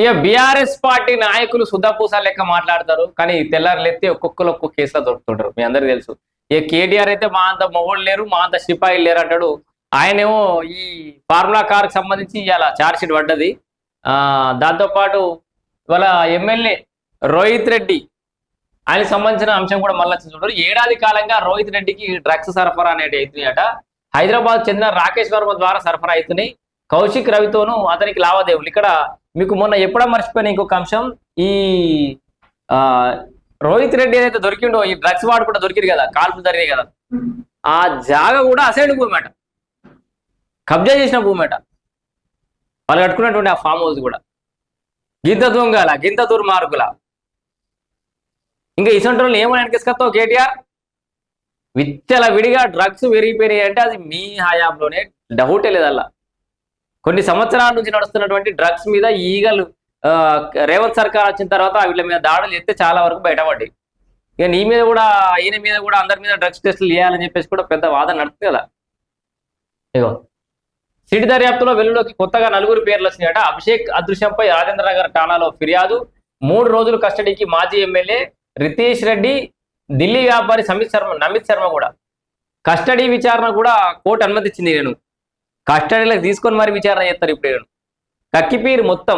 ఇక BRS party నాయకులు సుద్దపూస లెక్క మాట్లాడతారు, కానీ తెల్లారులెత్తి ఒక్కొక్కరు ఒక్కొక్క కేసులో దొరుకుతుంటారు. మీ అందరికి తెలుసు. ఇక కేటీఆర్ అయితే మా అంత మొగోళ్ళు లేరు, మా అంత సిపాయిలు లేరు అంటాడు. ఆయనేమో ఈ ఫార్ములా కార్కి సంబంధించి ఇలా ఛార్జ్షీట్ పడ్డది. దాంతోపాటు ఇవాళ ఎమ్మెల్యే రోహిత్ రెడ్డి ఆయనకు సంబంధించిన అంశం కూడా మళ్ళీ చూడరు. ఏడాది కాలంగా రోహిత్ రెడ్డికి డ్రగ్స్ సరఫరా అనేవి అవుతున్నాయట. హైదరాబాద్ చెందిన రాకేష్ వర్మ ద్వారా సరఫరా అవుతున్నాయి. కౌశిక్ రవితోనూ అతనికి లావాదేవీలు. ఇక్కడ మీకు మొన్న ఎప్పుడో మర్చిపోయిన ఇంకొక అంశం, ఈ రోహిత్ రెడ్డి ఏదైతే దొరికిండో ఈ డ్రగ్స్ వాడు కూడా దొరికింది కదా, కాల్పులు జరిగాయి కదా, ఆ జాగ కూడా అసైడ్ భూమి అట, కబ్జా చేసిన భూమి అట. వాళ్ళు కట్టుకున్నటువంటి ఆ ఫామ్ హౌస్ కూడా గింత దొంగల గింత దుర్మార్గుల. ఇంకా ఇసంటి వాళ్ళు ఏమని వెనకేసుకొస్తావు కేటీఆర్? విచ్చల విడిగా డ్రగ్స్ పెరిగిపోయినాయి అంటే అది మీ హయాంలోనే, డౌటే లేదల్లా. కొన్ని సంవత్సరాల నుంచి నడుస్తున్నటువంటి డ్రగ్స్ మీద ఈగలు రేవంత్ సర్కార్ వచ్చిన తర్వాత వీళ్ళ మీద దాడులు చేస్తే చాలా వరకు బయటపడ్డాయి. ఇక నీ మీద కూడా ఈయన మీద కూడా అందరి మీద డ్రగ్స్ టెస్టులు చేయాలని చెప్పేసి కూడా పెద్ద వాదన నడుస్తుంది కదా. ఇగో సిటీ దర్యాప్తులో వెలుగులోకి కొత్తగా 4 పేర్లు వచ్చినాయట. అభిషేక్ అదృశ్యంపై రాజేంద్ర నగర్ ఠాణాలో ఫిర్యాదు. 3 రోజులు కస్టడీకి మాజీ ఎమ్మెల్యే రితేష్ రెడ్డి, ఢిల్లీ వ్యాపారి నమిత్ శర్మ కూడా. కస్టడీ విచారణ కూడా కోర్టు అనుమతిచ్చింది. నేను కస్టడీలకు తీసుకొని మరి విచారణ చేస్తారు. ఇప్పుడు కక్కిపీరు మొత్తం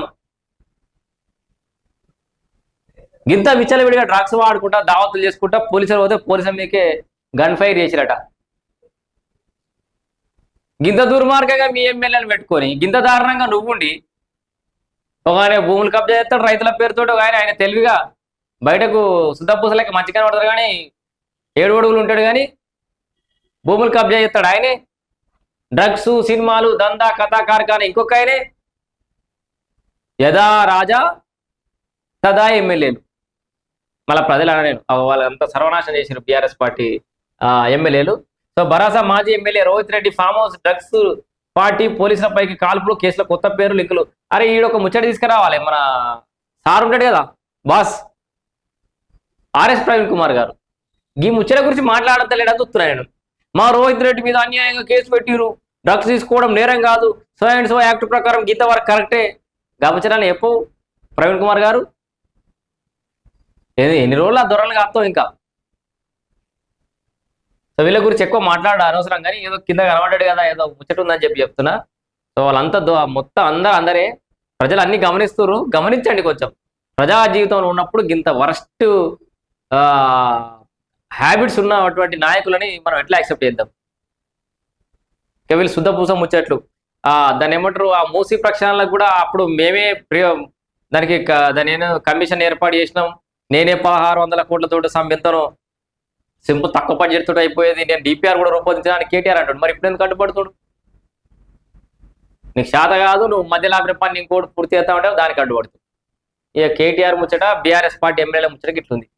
గింత విచ్చలవిడిగా డ్రగ్స్ వాడుకుంటా దావతులు చేసుకుంటా పోలీసులు పోతే పోలీసుల మీకే గన్ ఫైర్ చేసిరట. గింత దుర్మార్గంగా మీ ఎమ్మెల్యేలు పెట్టుకొని గింత దారుణంగా నువ్వుండి ఒక ఆయన భూములు కబ్జా చేస్తాడు రైతుల పేరుతో. ఆయన తెలివిగా బయటకు సుద్దపూసలకి మంచిగానే పడతారు, కానీ 7 అడుగులు ఉంటాడు, కానీ భూములు కబ్జా చేస్తాడు ఆయనే. డ్రగ్స్, సినిమాలు, దందా, కథా కార్ఖానా ఇంకొక ఆయనే. యథా రాజా తదా ఎమ్మెల్యేలు. మళ్ళీ ప్రజలు అనలేను, వాళ్ళంతా సర్వనాశనం చేశారు బీఆర్ఎస్ పార్టీ ఎమ్మెల్యేలు. సో భరాసా మాజీ MLA Rohit Reddy farm house drugs party పోలీసులపైకి కాల్పులు, కేసులో కొత్త పేరు లింకులు. అరే ఈడొక ముచ్చట తీసుకురావాలి. మన సార్ ఉంటాడు కదా బాస్ ఆర్ఎస్ ప్రవీణ్ కుమార్ గారు, ఈ ముచ్చట గురించి మాట్లాడతలేడని చూస్తున్నా నేను. మా రోహిత్ రెడ్డి మీద అన్యాయంగా కేసు పెట్టిరు, డ్రగ్స్ తీసుకోవడం నేరం కాదు, సో అండ్ సో యాక్ట్ ప్రకారం గీత వరకు కరెక్టే. గమనించాలని చెప్పు ప్రవీణ్ కుమార్ గారు. ఎన్ని రోజులు ఆ దొరలు కాస్తావు ఇంకా. సో వీళ్ళ గురించి ఎక్కువ మాట్లాడ అనవసరం, కానీ ఏదో కింద కనబడ్డాడు కదా, ఏదో ముచ్చట ఉందని చెప్పి చెప్తున్నా. సో వాళ్ళంతా మొత్తం అందరే ప్రజలు అన్ని గమనిస్తున్నారు. గమనించండి కొంచెం. ప్రజా జీవితంలో ఉన్నప్పుడు ఇంత వరస్ట్ హ్యాబిట్స్ ఉన్నటువంటి నాయకులని మనం ఎట్లా యాక్సెప్ట్ చేద్దాం? ఇక వీళ్ళు శుద్ధపూస ముచ్చట్లు. దాన్ని ఏమంటారు, ఆ మూసీ ప్రక్షాళనలకు కూడా అప్పుడు మేమే దాని కమిషన్ ఏర్పాటు చేసినాం. నేనే 1600 కోట్లతో సంబింతను సింపుల్ తక్కువ బడ్జెట్ తోటి అయిపోయేది. నేను డిపిఆర్ కూడా రూపొందించడానికి కేటీఆర్ అంటాడు. మరి ఇప్పుడు ఎందుకు అడ్డుపడుతుడు? నీకు శాత కాదు, నువ్వు మధ్యలో పని ఇంకోటి పూర్తి చేస్తా ఉంటావు, దానికి అడ్డుపడుతుంది. ఇక కేటీఆర్ ముచ్చట బీఆర్ఎస్ పార్టీ ఎమ్మెల్యేల ముచ్చట ఇట్లుంది.